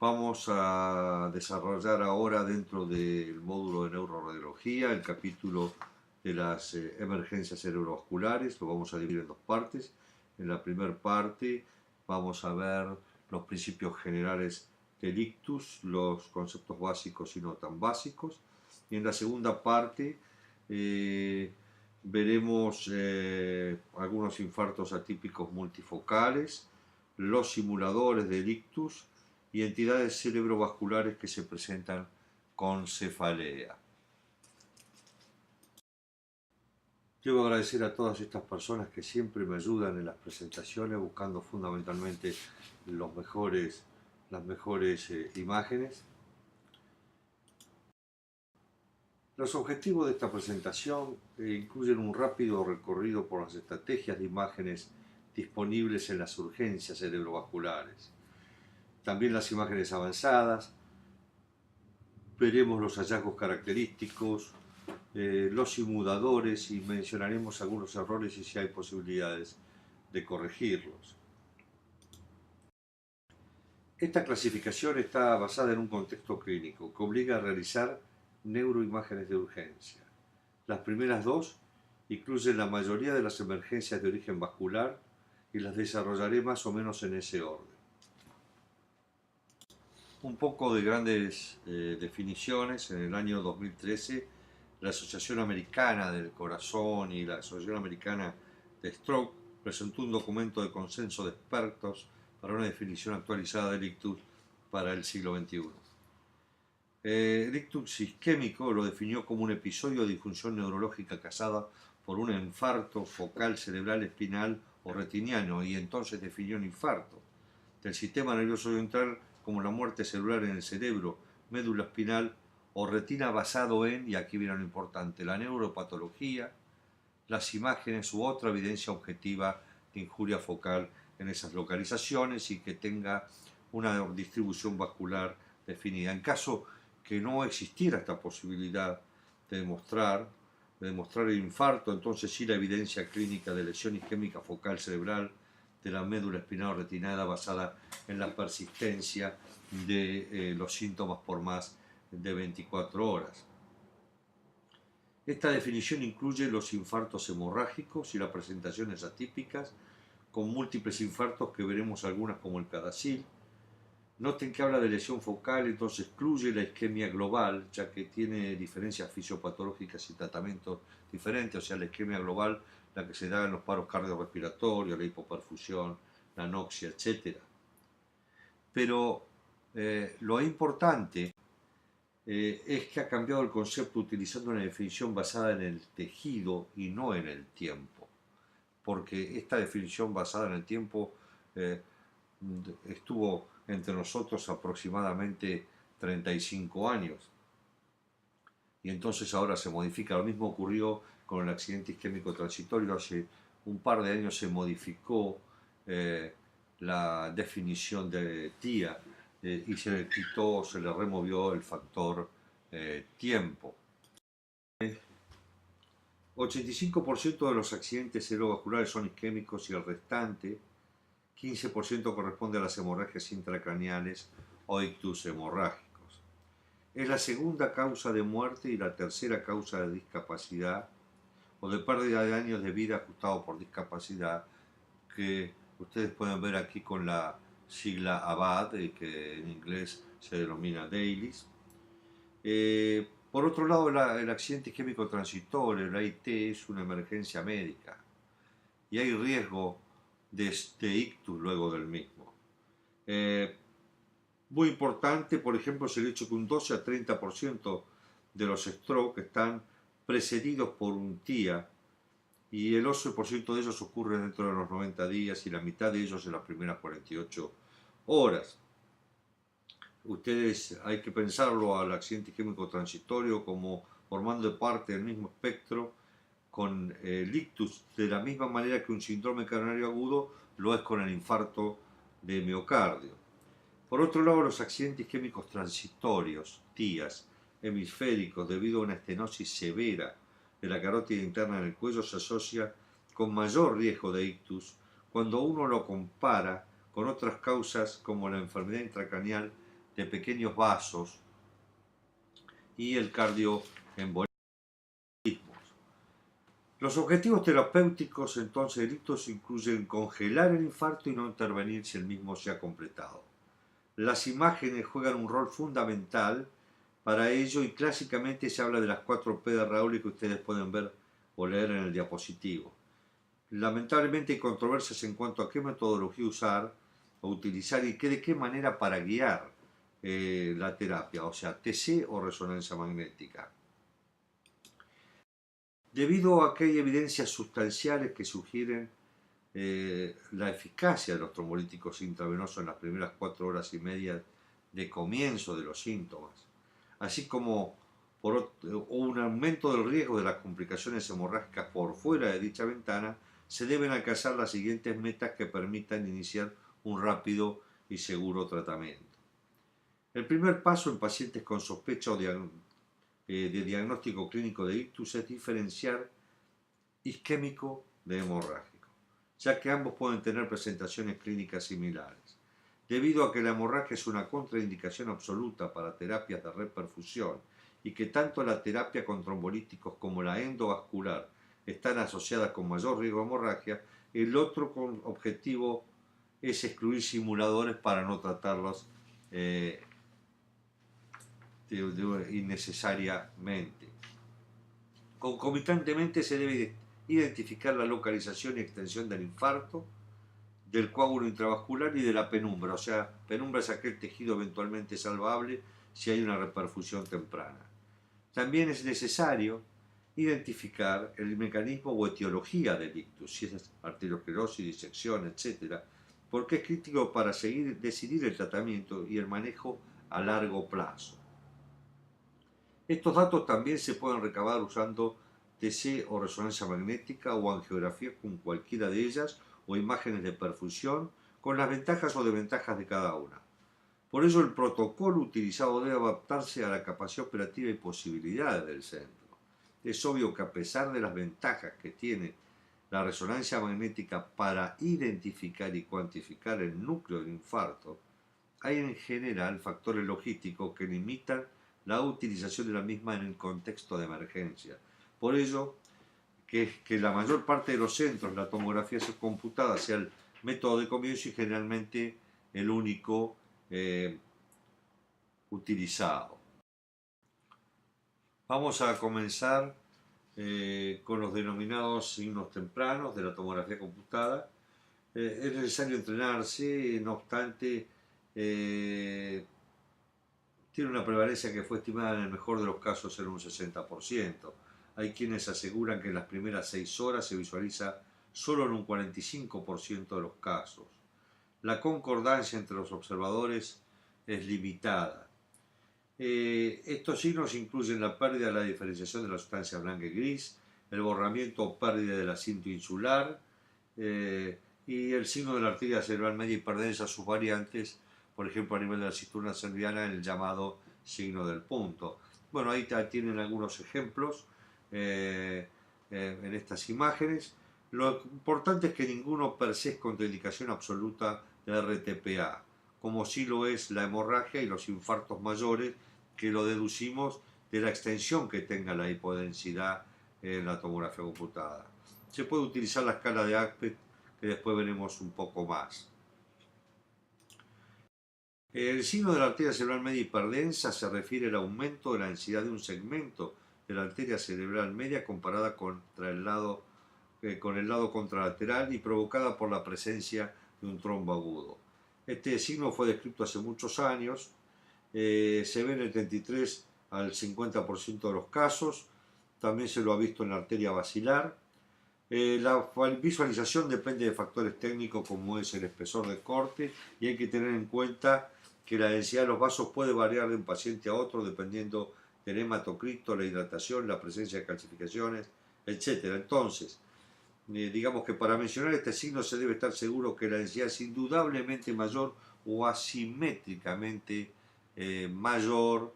Vamos a desarrollar ahora dentro del módulo de neuroradiología el capítulo de las emergencias cerebrovasculares. Lo vamos a dividir en dos partes. En la primera parte vamos a ver los principios generales del ictus, los conceptos básicos y no tan básicos. Y en la segunda parte veremos algunos infartos atípicos multifocales, los simuladores del ictus y entidades cerebrovasculares que se presentan con cefalea. Quiero agradecer a todas estas personas que siempre me ayudan en las presentaciones, buscando fundamentalmente las mejores imágenes. Los objetivos de esta presentación incluyen un rápido recorrido por las estrategias de imágenes disponibles en las urgencias cerebrovasculares. También las imágenes avanzadas, veremos los hallazgos característicos, los simuladores y mencionaremos algunos errores y si hay posibilidades de corregirlos. Esta clasificación está basada en un contexto clínico que obliga a realizar neuroimágenes de urgencia. Las primeras dos incluyen la mayoría de las emergencias de origen vascular y las desarrollaré más o menos en ese orden. Un poco de grandes definiciones. En el año 2013, la Asociación Americana del Corazón y la Asociación Americana de Stroke presentó un documento de consenso de expertos para una definición actualizada del ictus para el siglo XXI. El ictus isquémico lo definió como un episodio de disfunción neurológica causada por un infarto focal cerebral espinal o retiniano, y entonces definió un infarto del sistema nervioso central como la muerte celular en el cerebro, médula espinal o retina basado en, y aquí viene lo importante, la neuropatología, las imágenes u otra evidencia objetiva de injuria focal en esas localizaciones y que tenga una distribución vascular definida. En caso que no existiera esta posibilidad de demostrar el infarto, entonces sí la evidencia clínica de lesión isquémica focal cerebral de la médula espinal retinada basada en la persistencia de los síntomas por más de 24 horas. Esta definición incluye los infartos hemorrágicos y las presentaciones atípicas con múltiples infartos, que veremos algunas como el CADASIL. Noten que habla de lesión focal, entonces excluye la isquemia global, ya que tiene diferencias fisiopatológicas y tratamientos diferentes, o sea, la isquemia global, la que se da en los paros cardiorrespiratorios, la hipoperfusión, la anoxia, etc. Pero lo importante es que ha cambiado el concepto utilizando una definición basada en el tejido y no en el tiempo, porque esta definición basada en el tiempo estuvo entre nosotros aproximadamente 35 años y entonces ahora se modifica. Lo mismo ocurrió con el accidente isquémico transitorio. Hace un par de años se modificó la definición de TIA y se le quitó, se le removió el factor tiempo. 85% de los accidentes cerebrovasculares son isquémicos y el restante 15% corresponde a las hemorragias intracraneales o ictus hemorrágicos. Es la segunda causa de muerte y la tercera causa de discapacidad o de pérdida de años de vida ajustado por discapacidad, que ustedes pueden ver aquí con la sigla ABAD, que en inglés se denomina DAILIES. Por otro lado, el accidente isquémico transitorio, el AIT, es una emergencia médica y hay riesgo de ictus luego del mismo. Muy importante, por ejemplo, es el hecho que un 12 a 30% de los stroke están precedidos por un TIA y el 11% de ellos ocurre dentro de los 90 días y la mitad de ellos en las primeras 48 horas. Ustedes hay que pensarlo al accidente isquémico transitorio como formando parte del mismo espectro con el ictus, de la misma manera que un síndrome coronario agudo lo es con el infarto de miocardio. Por otro lado, los accidentes isquémicos transitorios, TIAs, hemisféricos, debido a una estenosis severa de la carótida interna en el cuello, se asocia con mayor riesgo de ictus cuando uno lo compara con otras causas como la enfermedad intracraneal de pequeños vasos y el cardioembolismo. Los objetivos terapéuticos entonces del ictus incluyen congelar el infarto y no intervenir si el mismo se ha completado. Las imágenes juegan un rol fundamental para ello y clásicamente se habla de las 4P de Raúl que ustedes pueden ver o leer en el diapositivo. Lamentablemente hay controversias en cuanto a qué metodología usar o utilizar y de qué manera para guiar la terapia, o sea, TC o resonancia magnética. Debido a que hay evidencias sustanciales que sugieren la eficacia de los trombolíticos intravenosos en las primeras 4 horas y media de comienzo de los síntomas, así como por un aumento del riesgo de las complicaciones hemorrágicas por fuera de dicha ventana, se deben alcanzar las siguientes metas que permitan iniciar un rápido y seguro tratamiento. El primer paso en pacientes con sospecha de diagnóstico clínico de ictus es diferenciar isquémico de hemorrágico, ya que ambos pueden tener presentaciones clínicas similares. Debido a que la hemorragia es una contraindicación absoluta para terapias de reperfusión y que tanto la terapia con trombolíticos como la endovascular están asociadas con mayor riesgo de hemorragia, el otro objetivo es excluir simuladores para no tratarlos innecesariamente. Concomitantemente se debe identificar la localización y extensión del infarto, del coágulo intravascular y de la penumbra, o sea, penumbra es aquel tejido eventualmente salvable si hay una reperfusión temprana. También es necesario identificar el mecanismo o etiología del ictus, si es arteriosclerosis, disección, etc., porque es crítico para decidir el tratamiento y el manejo a largo plazo. Estos datos también se pueden recabar usando TC o resonancia magnética o angiografía con cualquiera de ellas o imágenes de perfusión con las ventajas o desventajas de cada una. Por ello el protocolo utilizado debe adaptarse a la capacidad operativa y posibilidades del centro. Es obvio que a pesar de las ventajas que tiene la resonancia magnética para identificar y cuantificar el núcleo del infarto, hay en general factores logísticos que limitan la utilización de la misma en el contexto de emergencia. Por ello, que la mayor parte de los centros la tomografía computada sea el método de comienzo y generalmente el único utilizado. Vamos a comenzar con los denominados signos tempranos de la tomografía computada. Es necesario entrenarse, no obstante, tiene una prevalencia que fue estimada en el mejor de los casos en un 60%. Hay quienes aseguran que en las primeras 6 horas se visualiza solo en un 45% de los casos. La concordancia entre los observadores es limitada. Estos signos incluyen la pérdida de la diferenciación de la sustancia blanca y gris, el borramiento o pérdida del asiento insular y el signo de la arteria cerebral media hiperdensa, sus variantes, por ejemplo a nivel de la cintura cerviana, el llamado signo del punto. Bueno, ahí tienen algunos ejemplos en estas imágenes. Lo importante es que ninguno per se es contraindicación absoluta de RTPA, como sí lo es la hemorragia y los infartos mayores, que lo deducimos de la extensión que tenga la hipodensidad en la tomografía computada. Se puede utilizar la escala de Aspect, que después veremos un poco más. El signo de la arteria cerebral media hiperdensa se refiere al aumento de la densidad de un segmento de la arteria cerebral media comparada con el lado contralateral y provocada por la presencia de un trombo agudo. Este signo fue descrito hace muchos años, se ve en el 33 al 50% de los casos, también se lo ha visto en la arteria basilar. La visualización depende de factores técnicos como es el espesor del corte y hay que tener en cuenta que la densidad de los vasos puede variar de un paciente a otro dependiendo del hematocrito, la hidratación, la presencia de calcificaciones, etc. Entonces, digamos que para mencionar este signo se debe estar seguro que la densidad es indudablemente mayor o asimétricamente mayor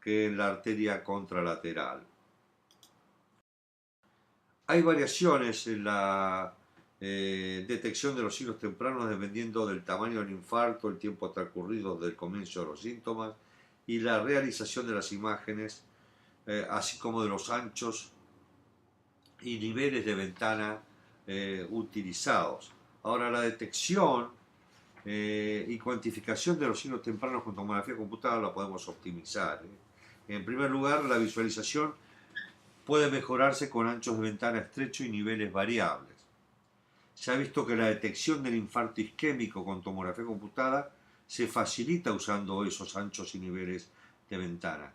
que en la arteria contralateral. Hay variaciones en la detección de los signos tempranos dependiendo del tamaño del infarto, el tiempo transcurrido desde el comienzo de los síntomas y la realización de las imágenes, así como de los anchos y niveles de ventana utilizados. Ahora, la detección y cuantificación de los signos tempranos con tomografía computada la podemos optimizar. En primer lugar, la visualización puede mejorarse con anchos de ventana estrechos y niveles variables. Se ha visto que la detección del infarto isquémico con tomografía computada se facilita usando esos anchos y niveles de ventana.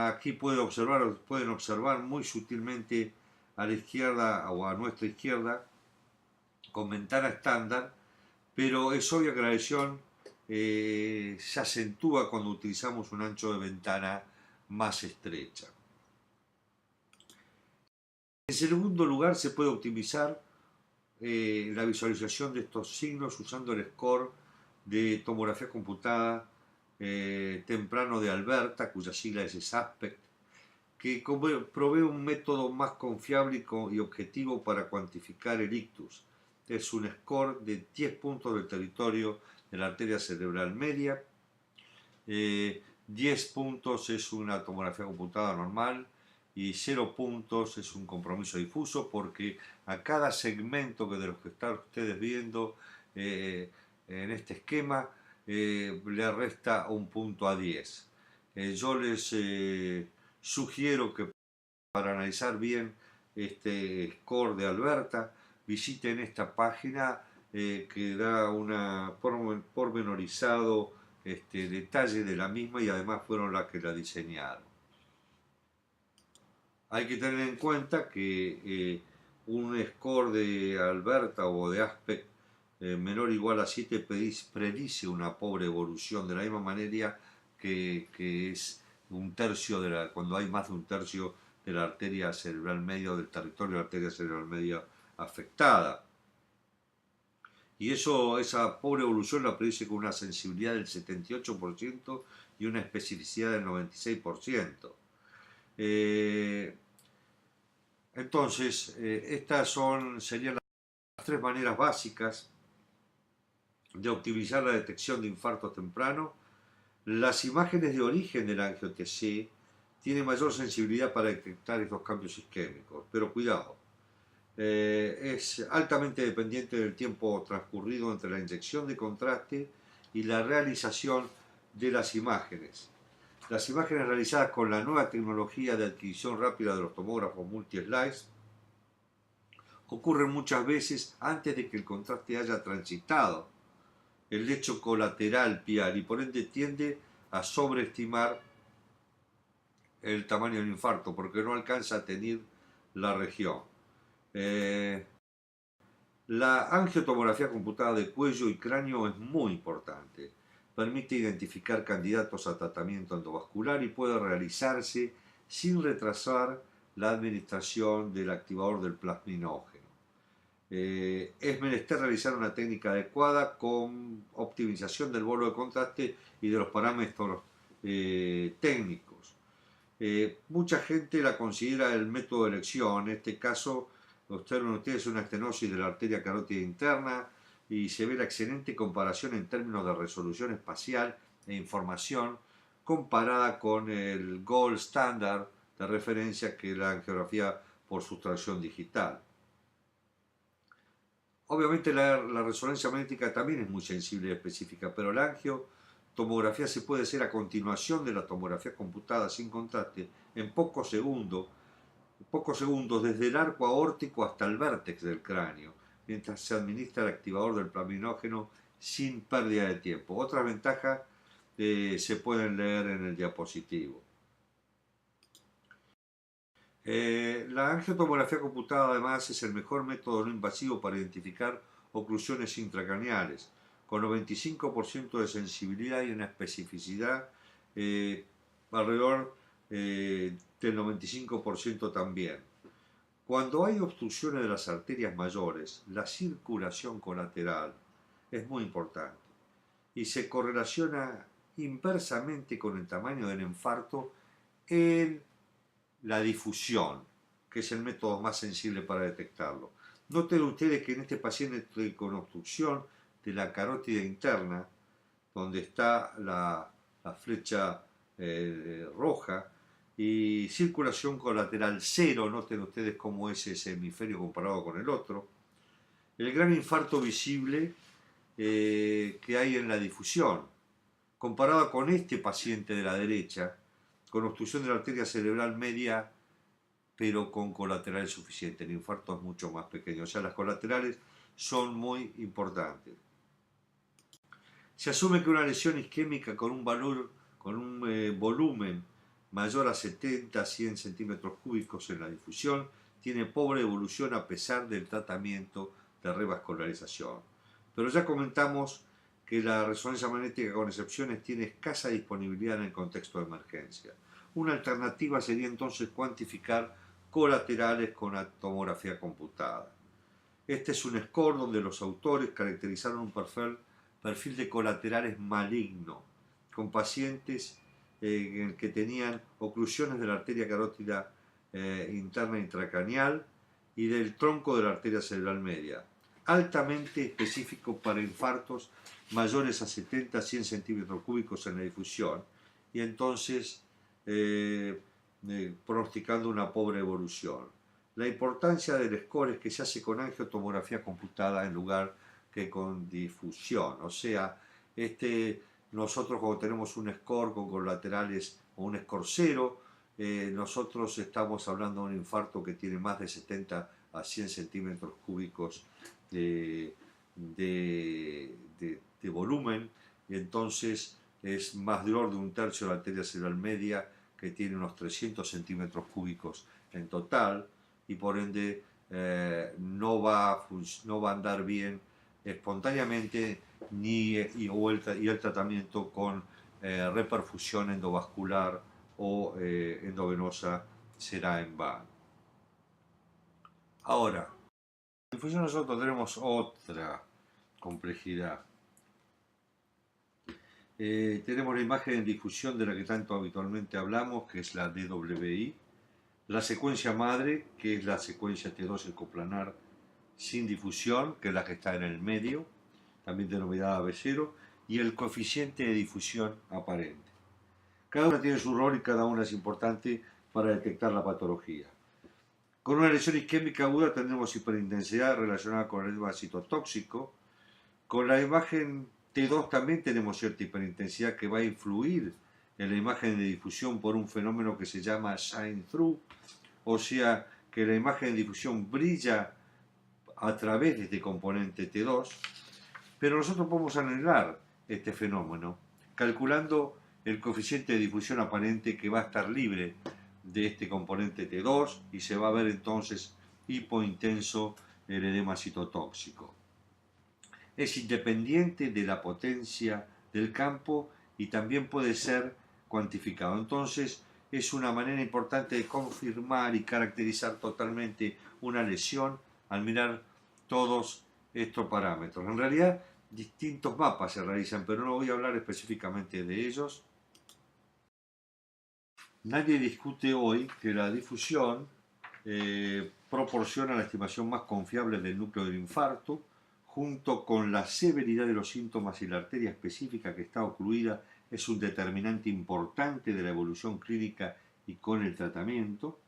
Aquí pueden observar muy sutilmente a la izquierda o a nuestra izquierda con ventana estándar, pero es obvio que la lesión se acentúa cuando utilizamos un ancho de ventana más estrecha. En segundo lugar, se puede optimizar la visualización de estos signos usando el score de tomografía computada temprano de Alberta, cuya sigla es ASPECT, que provee un método más confiable y objetivo para cuantificar el ictus. Es un score de 10 puntos del territorio de la arteria cerebral media, 10 puntos es una tomografía computada normal y 0 puntos es un compromiso difuso, porque a cada segmento de los que están ustedes viendo en este esquema le resta un punto a 10. Yo les sugiero que para analizar bien este score de Alberta visiten esta página que da un pormenorizado detalle de la misma, y además fueron las que la diseñaron. Hay que tener en cuenta que un score de Alberta o de Aspect menor o igual a 7 predice una pobre evolución, de la misma manera que es un tercio cuando hay más de un tercio de la arteria cerebral media, del territorio de la arteria cerebral media afectada. Y esa pobre evolución la predice con una sensibilidad del 78% y una especificidad del 96%. Entonces, estas serían las tres maneras básicas de optimizar la detección de infarto temprano. Las imágenes de origen del angio-TC tienen mayor sensibilidad para detectar estos cambios isquémicos, pero cuidado, es altamente dependiente del tiempo transcurrido entre la inyección de contraste y la realización de las imágenes. Las imágenes realizadas con la nueva tecnología de adquisición rápida de los tomógrafos multi-slice ocurren muchas veces antes de que el contraste haya transitado el lecho colateral pial y por ende tiende a sobreestimar el tamaño del infarto porque no alcanza a tener la región. La angiotomografía computada de cuello y cráneo es muy importante. Permite identificar candidatos a tratamiento endovascular y puede realizarse sin retrasar la administración del activador del plasminógeno. Es menester realizar una técnica adecuada con optimización del bolo de contraste y de los parámetros técnicos. Mucha gente la considera el método de elección. En este caso, observen ustedes una estenosis de la arteria carótida interna y se ve la excelente comparación en términos de resolución espacial e información comparada con el gold standard de referencia, que es la angiografía por sustracción digital. Obviamente la resonancia magnética también es muy sensible y específica, pero la angiotomografía se puede hacer a continuación de la tomografía computada sin contraste en pocos segundos desde el arco aórtico hasta el vértex del cráneo, mientras se administra el activador del plasminógeno sin pérdida de tiempo. Otras ventajas se pueden leer en el diapositivo. La angiotomografía computada además es el mejor método no invasivo para identificar oclusiones intracraneales, con 95% de sensibilidad y una especificidad alrededor del 95% también. Cuando hay obstrucciones de las arterias mayores, la circulación colateral es muy importante y se correlaciona inversamente con el tamaño del infarto en la difusión, que es el método más sensible para detectarlo. Noten ustedes que en este paciente con obstrucción de la carótida interna, donde está la flecha roja, y circulación colateral cero, noten ustedes cómo es ese hemisferio comparado con el otro, el gran infarto visible que hay en la difusión, comparado con este paciente de la derecha, con obstrucción de la arteria cerebral media, pero con colaterales suficientes. El infarto es mucho más pequeño, o sea, las colaterales son muy importantes. Se asume que una lesión isquémica con un volumen mayor a 70-100 centímetros cúbicos en la difusión tiene pobre evolución a pesar del tratamiento de revascularización. Pero ya comentamos que la resonancia magnética con excepciones tiene escasa disponibilidad en el contexto de emergencia. Una alternativa sería entonces cuantificar colaterales con la tomografía computada. Este es un score donde los autores caracterizaron un perfil de colaterales maligno, con pacientes que tenían oclusiones de la arteria carótida interna intracraneal y del tronco de la arteria cerebral media, altamente específico para infartos mayores a 70-100 centímetros cúbicos en la difusión, y entonces pronosticando una pobre evolución. La importancia del score es que se hace con angiotomografía computada en lugar que con difusión. O sea, nosotros cuando tenemos un score con colaterales o un score cero, nosotros estamos hablando de un infarto que tiene más de 70 a 100 centímetros cúbicos de volumen, y entonces es más de un tercio de la arteria cerebral media, que tiene unos 300 centímetros cúbicos en total, y por ende no va a andar bien espontáneamente y el tratamiento con reperfusión endovascular o endovenosa será en vano. Ahora, en difusión nosotros tenemos otra complejidad. Tenemos la imagen en difusión de la que tanto habitualmente hablamos, que es la DWI, la secuencia madre, que es la secuencia T2 ecoplanar sin difusión, que es la que está en el medio, también denominada B0, y el coeficiente de difusión aparente. Cada una tiene su rol y cada una es importante para detectar la patología. Con una lesión isquémica aguda tendremos hiperintensidad relacionada con el edema citotóxico. Con la imagen T2 también tenemos cierta hiperintensidad que va a influir en la imagen de difusión por un fenómeno que se llama shine-through, o sea que la imagen de difusión brilla a través de este componente T2, pero nosotros podemos anular este fenómeno calculando el coeficiente de difusión aparente, que va a estar libre de este componente T2, y se va a ver entonces hipointenso el edema citotóxico. Es independiente de la potencia del campo y también puede ser cuantificado. Entonces es una manera importante de confirmar y caracterizar totalmente una lesión al mirar todos estos parámetros. En realidad distintos mapas se realizan, pero no voy a hablar específicamente de ellos. Nadie discute hoy que la difusión proporciona la estimación más confiable del núcleo del infarto, junto con la severidad de los síntomas, y la arteria específica que está ocluida es un determinante importante de la evolución clínica y con el tratamiento.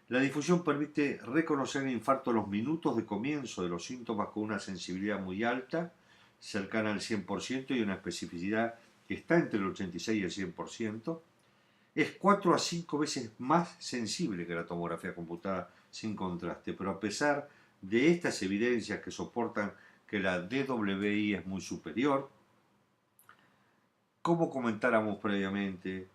La difusión permite reconocer el infarto a los minutos de comienzo de los síntomas con una sensibilidad muy alta, cercana al 100%, y una especificidad que está entre el 86 y el 100%. Es 4 a 5 veces más sensible que la tomografía computada sin contraste, pero a pesar de estas evidencias que soportan que la DWI es muy superior, como comentáramos previamente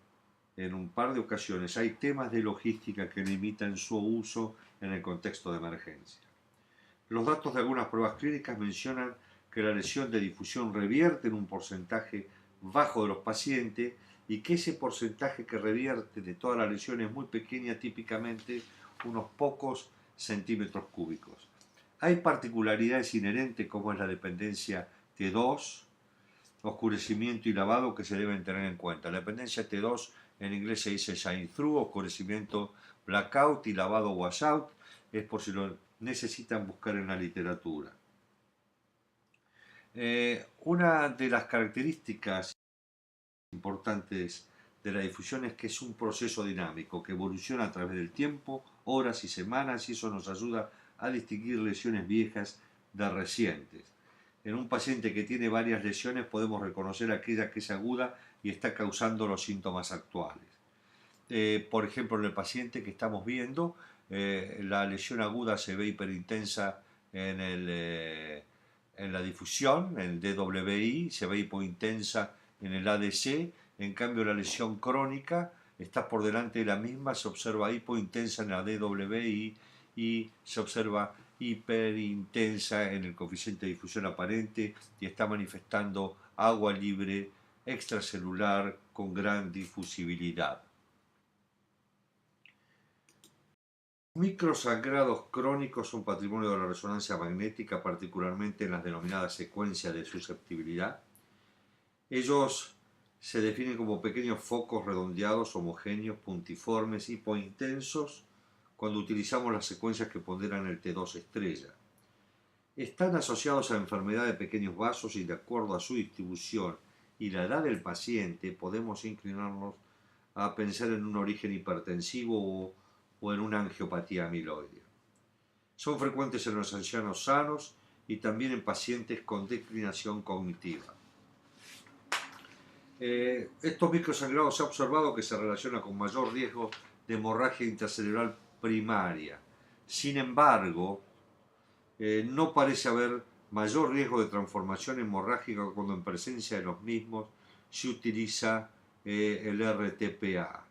en un par de ocasiones, hay temas de logística que limitan su uso en el contexto de emergencia. Los datos de algunas pruebas clínicas mencionan que la lesión de difusión revierte en un porcentaje bajo de los pacientes, y que ese porcentaje que revierte de toda la lesión es muy pequeña, típicamente unos pocos centímetros cúbicos. Hay particularidades inherentes, como es la dependencia T2, oscurecimiento y lavado, que se deben tener en cuenta. La dependencia T2 en inglés se dice shine through, oscurecimiento blackout y lavado washout. Es por si lo necesitan buscar en la literatura. Una de las características importantes de la difusión es que es un proceso dinámico que evoluciona a través del tiempo, horas y semanas, y eso nos ayuda a distinguir lesiones viejas de recientes. En un paciente que tiene varias lesiones podemos reconocer aquella que es aguda y está causando los síntomas actuales. Por ejemplo, en el paciente que estamos viendo, la lesión aguda se ve hiperintensa en la difusión, en el DWI, se ve hipointensa en el ADC, en cambio la lesión crónica está por delante de la misma, se observa hipointensa en la DWI y se observa hiperintensa en el coeficiente de difusión aparente y está manifestando agua libre extracelular con gran difusibilidad. Microsangrados crónicos son patrimonio de la resonancia magnética, particularmente en las denominadas secuencias de susceptibilidad. Ellos se definen como pequeños focos redondeados, homogéneos, puntiformes, hipointensos, cuando utilizamos las secuencias que ponderan el T2 estrella. Están asociados a enfermedad de pequeños vasos y de acuerdo a su distribución y la edad del paciente podemos inclinarnos a pensar en un origen hipertensivo o en una angiopatía amiloidea. Son frecuentes en los ancianos sanos y también en pacientes con declinación cognitiva. Estos microsangrados se ha observado que se relacionan con mayor riesgo de hemorragia intracerebral primaria. Sin embargo, no parece haber mayor riesgo de transformación hemorrágica cuando en presencia de los mismos se utiliza el RTPA.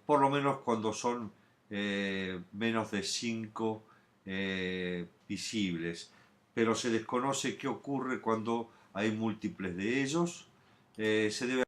Por lo menos cuando son menos de 5 visibles, pero se desconoce qué ocurre cuando hay múltiples de ellos. Se debe